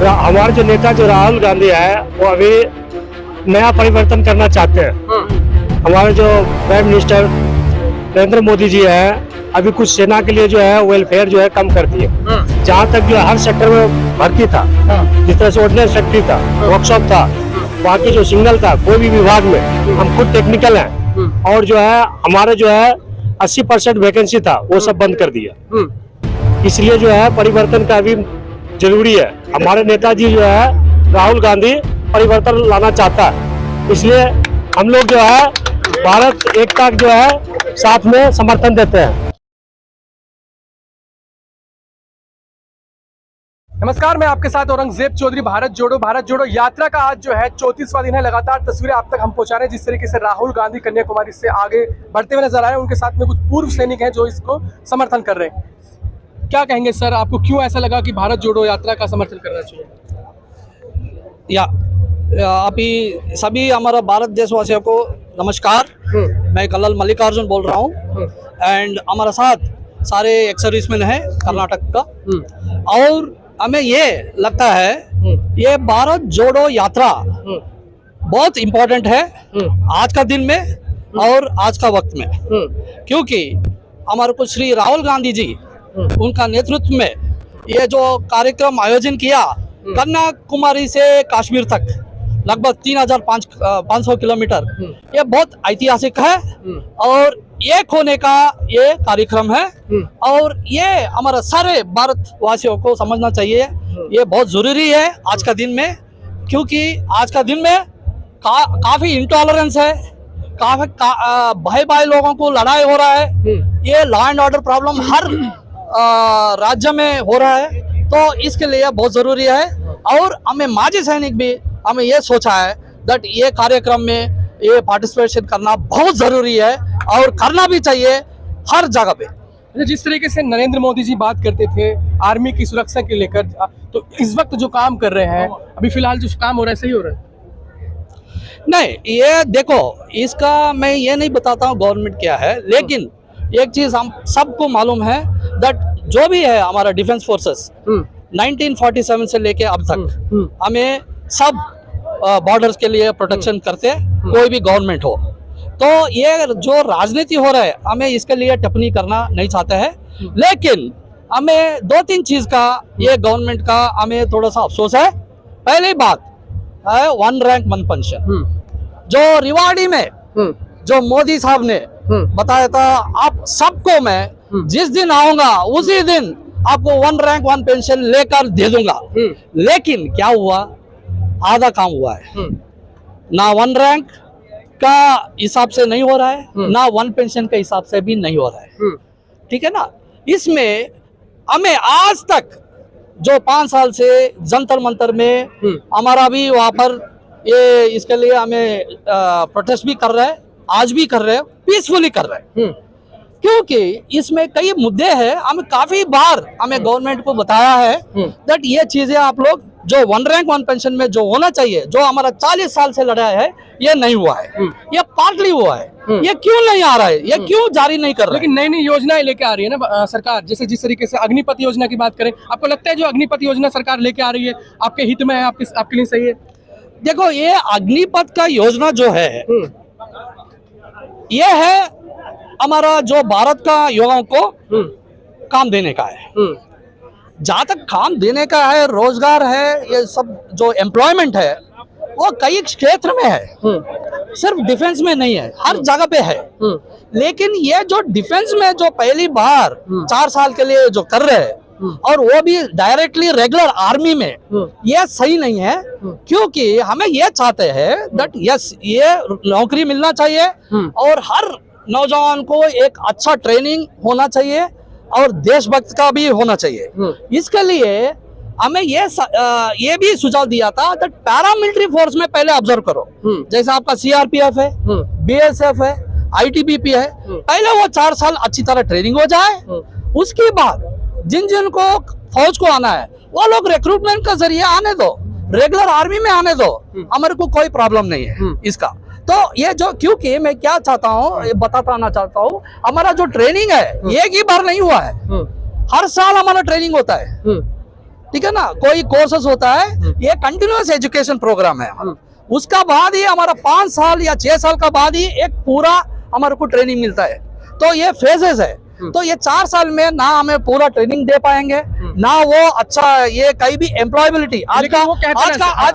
हमारे जो नेता जो राहुल गांधी है वो अभी नया परिवर्तन करना चाहते हैं। हमारे जो प्राइम मिनिस्टर नरेंद्र मोदी जी है अभी कुछ सेना के लिए जो है वेलफेयर जो है कम कर दिए। जहाँ तक जो हर सेक्टर में भर्ती था, जिस तरह से ऑर्डिनेंस फैक्ट्री था, वर्कशॉप था, बाकी जो सिग्नल था, कोई भी विभाग में हम खुद टेक्निकल हैं और जो है हमारे जो है 80% वैकेंसी था वो सब बंद कर दिया। इसलिए जो है परिवर्तन का अभी जरूरी है। हमारे नेताजी जो है राहुल गांधी परिवर्तन लाना चाहता है, इसलिए हम लोग जो है भारत एकता जो है साथ में समर्थन देते हैं। नमस्कार, मैं आपके साथ औरंगजेब चौधरी। भारत जोड़ो यात्रा का आज जो है 34वां दिन है। लगातार तस्वीरें आप तक हम पहुंचा रहे हैं। जिस तरीके से राहुल गांधी कन्याकुमारी से आगे बढ़ते हुए नजर आए, उनके साथ में कुछ पूर्व सैनिक हैं जो इसको समर्थन कर रहे हैं। क्या कहेंगे सर, आपको क्यों ऐसा लगा कि भारत जोड़ो यात्रा का समर्थन करना चाहिए? अभी सभी हमारा भारत देशवासियों को नमस्कार। मैं कल्लल मल्लिकार्जुन बोल रहा हूँ एंड हमारा साथ सारे एक्स सर्विसमैन हैं कर्नाटक का। और हमें ये लगता है ये भारत जोड़ो यात्रा बहुत इम्पोर्टेंट है आज का दिन में और आज का वक्त में, क्योंकि हमारे को श्री राहुल गांधी जी उनका नेतृत्व में ये जो कार्यक्रम आयोजन किया कन्याकुमारी से कश्मीर तक लगभग 3500 किलोमीटर, ये बहुत ऐतिहासिक है और एक होने का ये कार्यक्रम है और ये हमारा सारे भारतवासियों को समझना चाहिए। ये बहुत जरूरी है आज का दिन में, क्योंकि आज का दिन में काफी इंटॉलरेंस है, काफी भाई लोगों को लड़ाई हो रहा है। ये लॉ एंड ऑर्डर प्रॉब्लम हर राज्य में हो रहा है, तो इसके लिए बहुत जरूरी है। और हमें माजी सैनिक भी हमें ये सोचा है दैट ये कार्यक्रम में ये पार्टिसिपेशन करना बहुत जरूरी है और करना भी चाहिए हर जगह पे। जिस तरीके से नरेंद्र मोदी जी बात करते थे आर्मी की सुरक्षा के लेकर, तो इस वक्त जो काम कर रहे हैं, अभी फिलहाल जो काम हो रहा है सही हो रहा है? नहीं, ये देखो, इसका मैं ये नहीं बताता हूँ गवर्नमेंट क्या है, लेकिन एक चीज हम सबको मालूम है दैट जो भी है हमारा डिफेंस फोर्सेस 1947 से लेके अब तक हमें सब बॉर्डर्स के लिए प्रोटेक्शन करते हैं, कोई भी गवर्नमेंट हो। तो ये जो राजनीति हो रहा है हमें इसके लिए टिप्पणी करना नहीं चाहते हैं, लेकिन हमें 2-3 चीज का ये गवर्नमेंट का हमें थोड़ा सा अफसोस है। पहली बात है 1 रैंक 1 पेंशन, जो रिवाड़ी में जो मोदी साहब ने बताया था, आप सबको मैं जिस दिन आऊंगा उसी दिन आपको 1 रैंक 1 पेंशन लेकर दे दूंगा। लेकिन क्या हुआ, आधा काम हुआ है। ना 1 रैंक का हिसाब से नहीं हो रहा है, ना 1 पेंशन के हिसाब से भी नहीं हो रहा है, ठीक है ना। इसमें हमें आज तक जो 5 साल से जंतर मंतर में हमारा भी वहां पर ये इसके लिए हमें प्रोटेस्ट भी कर रहे हैं, आज भी कर रहे हैं, पीसफुली कर रहे हैं, क्योंकि इसमें कई मुद्दे हैं। हमें काफी बार हमें गवर्नमेंट को बताया है दैट ये चीजें आप लोग जो 1 रैंक 1 पेंशन में जो होना चाहिए, जो हमारा 40 साल से लड़ा है, ये नहीं हुआ है, ये पार्टली हुआ है। ये क्यों नहीं आ रहा है, ये क्यों जारी नहीं कर रहा है? लेकिन नई नई योजनाएं लेके आ रही है ना सरकार। जैसे जिस तरीके से अग्निपथ योजना की बात करें, आपको लगता है जो अग्निपथ योजना सरकार लेके आ रही है आपके हित में है, आपके लिए सही है? देखो, ये अग्निपथ का योजना जो है ये है हमारा जो भारत का युवाओं को काम देने का है। जहाँ तक काम देने का है, रोजगार है, ये सब जो एम्प्लॉयमेंट है वो कई क्षेत्र में है, सिर्फ डिफेंस में नहीं है, हर जगह पे है। लेकिन ये जो डिफेंस में जो पहली बार 4 साल के लिए जो कर रहे हैं और वो भी डायरेक्टली रेगुलर आर्मी में, ये सही नहीं है। क्योंकि हमें ये चाहते हैं दैट यस, ये नौकरी मिलना चाहिए और हर नौजवान को एक अच्छा ट्रेनिंग होना चाहिए और देशभक्त का भी होना चाहिए। इसके लिए हमें ये भी सुझाव दिया था कि पैरामिलिट्री फोर्स में पहले ऑब्जर्व करो, जैसे आपका सीआरपीएफ है, बीएसएफ है, आईटीबीपी है, पहले वो 4 साल अच्छी तरह ट्रेनिंग हो जाए। उसके बाद जिन को फौज को आना है वो लोग रिक्रूटमेंट का जरिए आने दो, रेगुलर आर्मी में आने दो, हमारे को कोई प्रॉब्लम नहीं है इसका। तो ये जो, क्योंकि मैं क्या चाहता हूँ, ये बताता आना चाहता हूँ, हमारा जो ट्रेनिंग है एक ही बार नहीं हुआ है, हर साल हमारा ट्रेनिंग होता है। ठीक है ना, कोई कोर्सेस होता है, ये कंटिन्यूअस एजुकेशन प्रोग्राम है। उसका बाद ही हमारा 5 साल या 6 साल का बाद ही एक पूरा हमारे को ट्रेनिंग मिलता है। तो ये फेजेस है। तो ये 4 साल में ना हमें पूरा ट्रेनिंग दे पाएंगे, ना वो अच्छा ये कहीं भी एम्प्लॉयबिलिटी। आज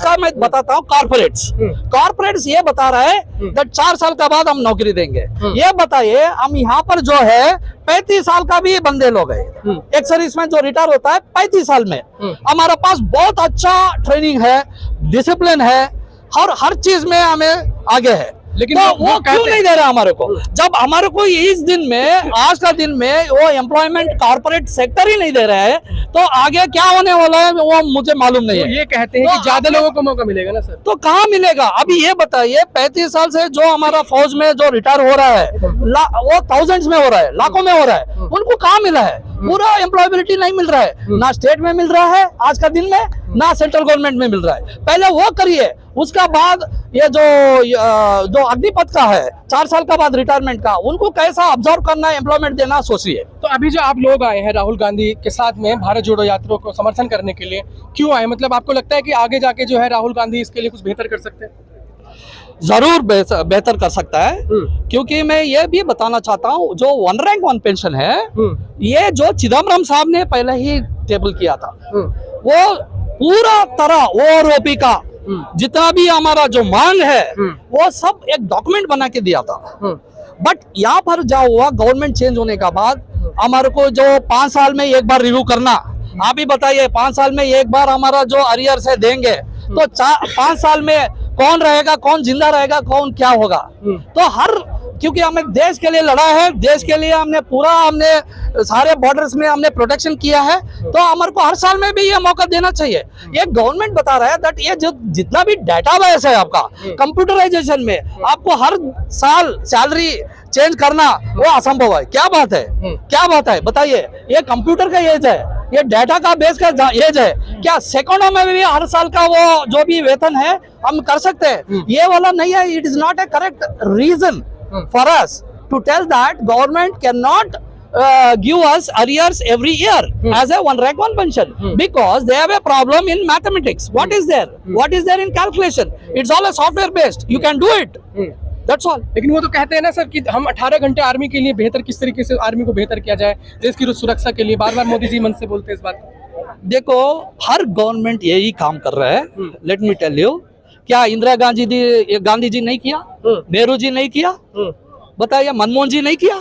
का मैं बताता हूँ, कॉर्पोरेट्स ये बता रहा है कि 4 साल का बाद हम नौकरी देंगे। ये बताइए, हम यहाँ पर जो है 35 साल का भी बंदे लोग है, एक सर्विसमैन जो रिटायर होता है 35 साल में, हमारे पास बहुत अच्छा ट्रेनिंग है, डिसिप्लिन है, हर चीज में हमें आगे है। लेकिन तो वो क्यों नहीं दे रहा हमारे को? जब हमारे को इस दिन में, आज का दिन में वो एम्प्लॉयमेंट कॉर्पोरेट सेक्टर ही नहीं दे रहा है, तो आगे क्या होने वाला है वो मुझे मालूम नहीं है। ये कहते हैं कि ज्यादा लोगों को मौका मिलेगा ना सर? तो कहाँ मिलेगा? अभी ये बताइए, 35 साल से जो हमारा फौज में जो रिटायर हो रहा है, वो थाउजेंड्स में हो रहा है, लाखों में हो रहा है, उनको कहाँ मिला है? पूरा एम्प्लॉयबिलिटी नहीं मिल रहा है, ना स्टेट में मिल रहा है आज का दिन में, ना सेंट्रल गवर्नमेंट में मिल रहा है। पहले वो करिए, उसका बाद ये जो अग्निपथ का है 4 साल का बाद रिटायरमेंट का, उनको कैसा ऑब्जर्व करना, एम्प्लॉयमेंट देना सोचिए। तो अभी जो आप लोग आए हैं राहुल गांधी के साथ में भारत जोड़ो यात्रा को समर्थन करने के लिए, क्यों आए? मतलब आपको लगता है कि आगे जाके जो है राहुल गांधी इसके लिए कुछ बेहतर कर सकते हैं? जरूर बेहतर कर सकता है, क्योंकि मैं ये भी बताना चाहता हूँ, जो 1 रैंक 1 पेंशन है, ये जो चिदम्बरम साहब ने पहले ही टेबल किया था, वो पूरा तरह ओआरओपी का जितना भी हमारा जो मांग है, वो सब एक डॉक्यूमेंट बना के दिया था। बट यहाँ पर क्या हुआ, गवर्नमेंट चेंज होने का बाद हमारे को जो 5 साल में एक बार रिव्यू करना, आप ही बताइए, 5 साल में एक बार हमारा जो अरियर्स है देंगे, तो 5 साल में कौन रहेगा, कौन जिंदा रहेगा, कौन क्या होगा? तो क्योंकि हमें देश के लिए लड़ा है, देश के लिए हमने सारे बॉर्डर्स में हमने प्रोटेक्शन किया है, तो हमारे को हर साल में भी ये मौका देना चाहिए। ये गवर्नमेंट बता रहा है दैट ये जो जितना भी डेटाबेस है आपका कंप्यूटराइजेशन में, आपको हर साल सैलरी चेंज करना वो असंभव है। क्या बात है, क्या बात है बताइए? ये कंप्यूटर का एज है, ये डेटा का बेस का एज है, क्या सेकंडों में भी हर साल का वो जो भी वेतन है हम कर सकते हैं? ये वाला नहीं है। It is not a correct reason for us to tell that government cannot give us arrears every year as a 1 rank 1 pension, because they have a problem in mathematics. What is there in calculation? It's all a software based, you can do it, that's all. लेकिन वो तो कहते हैं ना sir कि हम 18 घंटे army के लिए बेहतर, किस तरीके से आर्मी को बेहतर किया जाए देश की सुरक्षा के लिए, बार बार मोदी जी मन से बोलते हैं इस बात को। देखो, हर गवर्नमेंट यही काम कर रहा है। लेट मी टेल यू, क्या इंदिरा गांधी जी नहीं किया? नेहरू जी नहीं किया? बताइए, मनमोहन जी नहीं किया?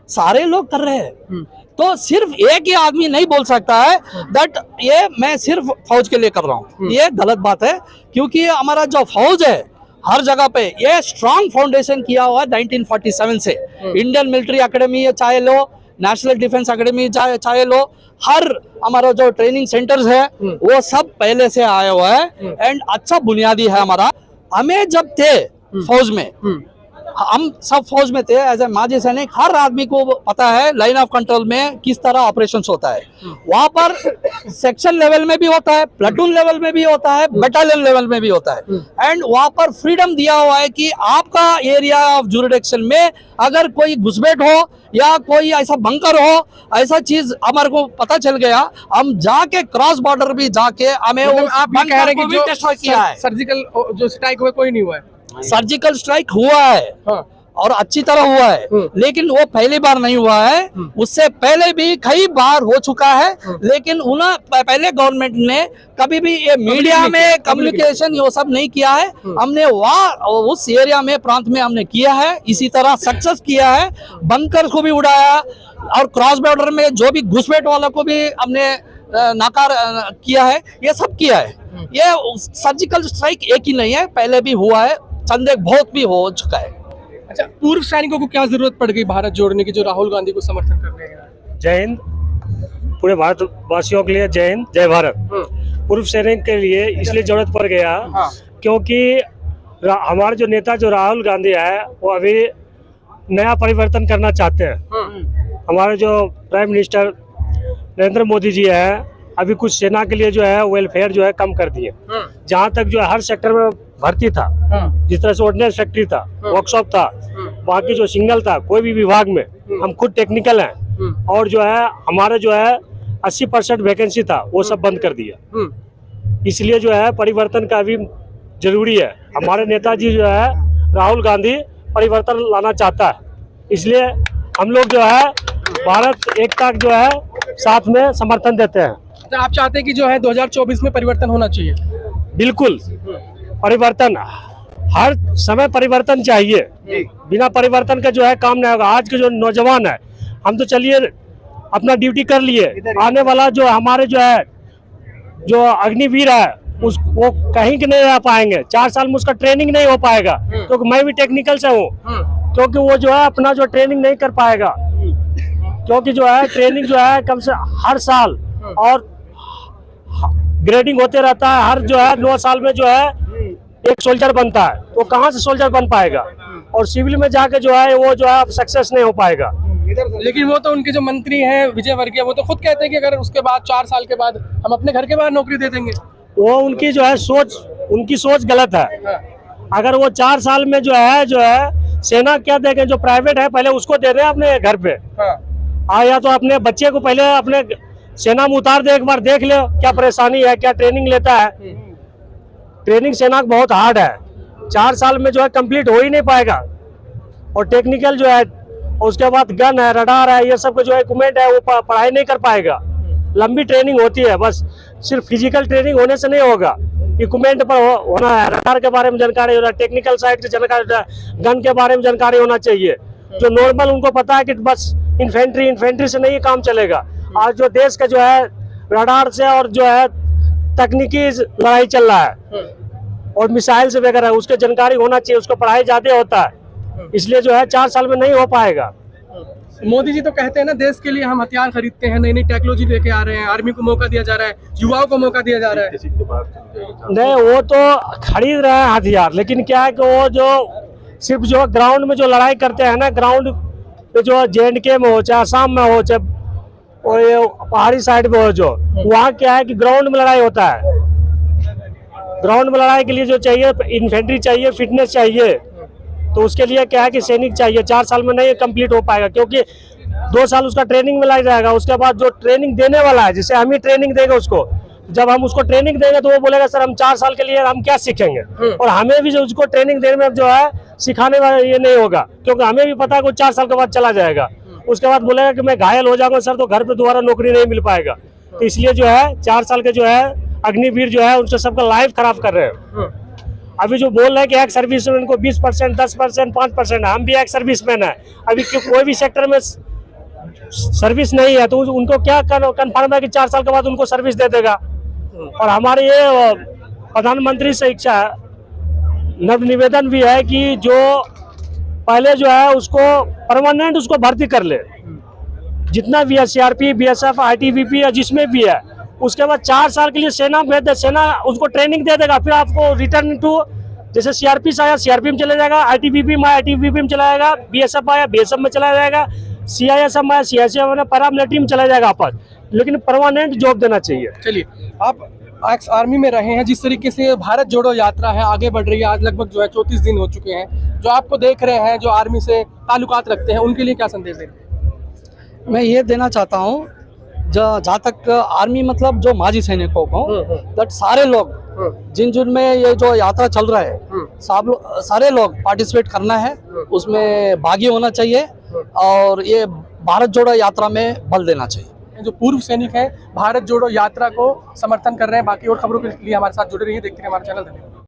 सारे लोग कर रहे हैं। तो सिर्फ एक ही आदमी नहीं बोल सकता है दैट ये मैं सिर्फ फौज के लिए कर रहा हूँ, ये गलत बात है। क्योंकि हमारा जो फौज है हर जगह पे ये स्ट्रॉन्ग फाउंडेशन किया हुआ है 1947 से। इंडियन मिलिट्री एकेडमी चाहे लो, नेशनल डिफेंस एकेडमी चाहे लो, हर हमारा जो ट्रेनिंग सेंटर्स है वो सब पहले से आया हुआ है, एंड अच्छा बुनियादी है हमारा। हमें जब थे फौज में, हम सब फौज में थे एज ए माजी सैनिक, हर आदमी को पता है लाइन ऑफ कंट्रोल में किस तरह ऑपरेशंस होता है। वहां पर सेक्शन लेवल में भी होता है, प्लाटून लेवल में भी होता है, बटालियन लेवल में भी होता है, एंड वहां पर फ्रीडम दिया हुआ है कि आपका एरिया ऑफ जुरिडिक्शन में अगर कोई घुसपैठ हो या कोई ऐसा बंकर हो, ऐसा चीज हमारे को पता चल गया, हम जाके क्रॉस बॉर्डर भी जाके हमें मतलब आप ये कह रहे हैं कि जो डिस्ट्रॉय किया है। सर्जिकल जो स्ट्राइक हुआ कोई नहीं हुआ है? सर्जिकल स्ट्राइक हुआ है, हाँ। और अच्छी तरह हुआ है, लेकिन वो पहली बार नहीं हुआ है, उससे पहले भी कई बार हो चुका है। लेकिन पहले गवर्नमेंट ने कभी भी ये मीडिया में कम्युनिकेशन ये सब नहीं किया है। हमने वहाँ उस एरिया में, प्रांत में हमने किया है, इसी तरह सक्सेस किया है। बंकर को भी उड़ाया, और क्रॉस बॉर्डर में जो भी घुसपैठ वालों को भी हमने नाकार किया है, ये सब किया है। ये सर्जिकल स्ट्राइक एक ही नहीं है, पहले भी हुआ है, चंदे बहुत भी हो चुका है। अच्छा, पूर्व सैनिकों को क्या जरूरत पड़ गई भारत जोड़ने की, जो राहुल गांधी को समर्थन कर रहे हैं? जय हिंद, पूरे भारतवासियों के लिए जय हिंद, जय भारत। पूर्व सैनिक के लिए इसलिए जरूरत पड़ गया क्योंकि हमारे जो नेता जो राहुल गांधी है, वो अभी नया परिवर्तन करना चाहते हैं। हमारे जो प्राइम मिनिस्टर नरेंद्र मोदी जी है, अभी कुछ सेना के लिए जो है वेलफेयर जो है कम कर दिए। जहाँ तक जो है हर सेक्टर में भर्ती था, जिस तरह से ऑर्डिनेंस फैक्ट्री था, वर्कशॉप था, बाकी जो सिंगल था, कोई भी विभाग में हम खुद टेक्निकल हैं, और जो है हमारे जो है 80% वैकेंसी था, वो सब बंद कर दिया। इसलिए जो है परिवर्तन का भी जरूरी है। हमारे नेताजी जो है राहुल गांधी परिवर्तन लाना चाहता है, इसलिए हम लोग जो है भारत एकता जो है साथ में समर्थन देते हैं। तो आप चाहते हैं कि जो है 2024 में परिवर्तन होना चाहिए? बिल्कुल, परिवर्तन हर समय परिवर्तन चाहिए, बिना परिवर्तन का जो है काम नहीं होगा। आज के जो नौजवान है, हम तो चलिए अपना ड्यूटी कर लिए, आने वाला जो हमारे जो है जो अग्निवीर है उस वो कहीं के नहीं रह पाएंगे। 4 साल में उसका ट्रेनिंग नहीं हो पाएगा, क्योंकि मैं भी टेक्निकल से हूँ, क्योंकि वो जो है अपना जो ट्रेनिंग नहीं कर पाएगा, क्योंकि जो है ट्रेनिंग जो है कम से हर साल और ग्रेडिंग होते रहता है। हर जो है 9 साल में जो है एक सोल्जर बनता है, तो कहाँ से सोल्जर बन पाएगा, और सिविल में जाके जो है वो जो है सक्सेस नहीं हो पाएगा। लेकिन वो तो उनके जो मंत्री हैं विजय वर्गीय, वो तो खुद कहते हैं कि अगर उसके बाद 4 साल के बाद हम अपने घर के बाहर नौकरी दे देंगे। वो उनकी जो है सोच, उनकी सोच गलत है। अगर वो 4 साल में जो है सेना क्या देंगे, जो प्राइवेट है पहले उसको दे दें अपने घर पे, या तो अपने बच्चे को पहले अपने सेना में उतार दे, एक बार देख ले क्या परेशानी है, क्या ट्रेनिंग लेता है। ट्रेनिंग सेना का बहुत हार्ड है, 4 साल में जो है कंप्लीट हो ही नहीं पाएगा। और टेक्निकल जो है, उसके बाद गन है, रडार है, ये सब जो इक्विपमेंट है वो पढ़ाई नहीं कर पाएगा। लंबी ट्रेनिंग होती है, बस सिर्फ फिजिकल ट्रेनिंग होने से नहीं होगा, इक्विपमेंट पर होना है, रडार के बारे में जानकारी होना, टेक्निकल साइड की जानकारी, गन के बारे में जानकारी होना चाहिए। जो नॉर्मल उनको पता है कि बस इन्फेंट्री से नहीं काम चलेगा। आज जो देश का जो है रडार से और जो है तकनीकी लड़ाई चल रहा है और मिसाइल से वगैरह, उसके जानकारी होना चाहिए, उसको पढ़ाई ज्यादा होता है, इसलिए जो है 4 साल में नहीं हो पाएगा। मोदी जी तो कहते हैं ना, देश के लिए हम हथियार खरीदते हैं, नई नई टेक्नोलॉजी लेके आ रहे हैं, आर्मी को मौका दिया जा रहा है, युवाओं को मौका दिया जा रहा है। नहीं, वो तो खरीद रहे हैं हथियार, लेकिन क्या है कि वो जो सिर्फ जो ग्राउंड में जो लड़ाई करते हैं ना, ग्राउंड पे जो JNK में हो, चाहे आसाम में हो, चाहे और ये पहाड़ी साइड में हो, जो वहाँ क्या है कि ग्राउंड में लड़ाई होता है। ग्राउंड में लड़ाई के लिए जो चाहिए इन्फेंट्री चाहिए, फिटनेस चाहिए, तो उसके लिए क्या है कि सैनिक चाहिए। 4 साल में नहीं कंप्लीट हो पाएगा, क्योंकि 2 साल उसका ट्रेनिंग में लग जाएगा। उसके बाद जो ट्रेनिंग देने वाला है, जैसे हम ही ट्रेनिंग देंगे उसको, जब हम उसको ट्रेनिंग देंगे तो वो बोलेगा सर हम 4 साल के लिए हम क्या सीखेंगे, और हमें भी जो उसको ट्रेनिंग देने में जो है सिखाने वाला ये नहीं होगा, क्योंकि हमें भी पता है कि 4 साल के बाद चला जाएगा। उसके बाद बोलेगा कि मैं घायल हो जाऊंगा सर, तो घर पे दोबारा नौकरी नहीं मिल पाएगा। तो इसलिए जो है 4 साल के जो है अग्निवीर जो है उनसे सबका लाइफ खराब कर रहे हैं। अभी जो बोल रहे हैं कि एक सर्विसमैन को 20%, 10%, 5%, हम भी एक सर्विसमैन है। अभी कोई भी सेक्टर में सर्विस नहीं है, तो उनको क्या कन्फर्म है कि 4 साल के बाद उनको सर्विस दे देगा। और हमारे ये प्रधानमंत्री से इच्छा है, नव निवेदन भी है कि जो पहले जो है उसको परमानेंट उसको भर्ती कर ले, जितना भी है CRP, BSF, ITBP या जिसमें भी है, उसके बाद 4 साल के लिए सेना भेज दे, सेना उसको ट्रेनिंग दे देगा, फिर आपको रिटर्न टू जैसे CRP से आया CRP में चला जाएगा, ITBP में ITBP में चला जाएगा, BSF आया BSF में चला जाएगा, CISF आया CISF में पैरामिलिट्री में चला जाएगा आपस, लेकिन परमानेंट जॉब देना चाहिए। चलिए, आप एक्स आर्मी में रहे हैं, जिस तरीके से भारत जोड़ो यात्रा है आगे बढ़ रही है, आज लगभग जो है 34 दिन हो चुके हैं, जो आपको देख रहे हैं, जो आर्मी से ताल्लुकात रखते हैं, उनके लिए क्या संदेश देंगे? मैं ये देना चाहता हूँ, जहाँ तक आर्मी मतलब जो माजी सैनिकों को, दैट सारे लोग जिन में ये जो यात्रा चल रहा है, सारे लोग पार्टिसिपेट करना है, उसमें भागी होना चाहिए और ये भारत जोड़ो यात्रा में बल देना चाहिए। जो पूर्व सैनिक हैं भारत जोड़ो यात्रा को समर्थन कर रहे हैं। बाकी और खबरों के लिए हमारे साथ जुड़े रहिए, देखते रहिए हमारा चैनल। धन्यवाद।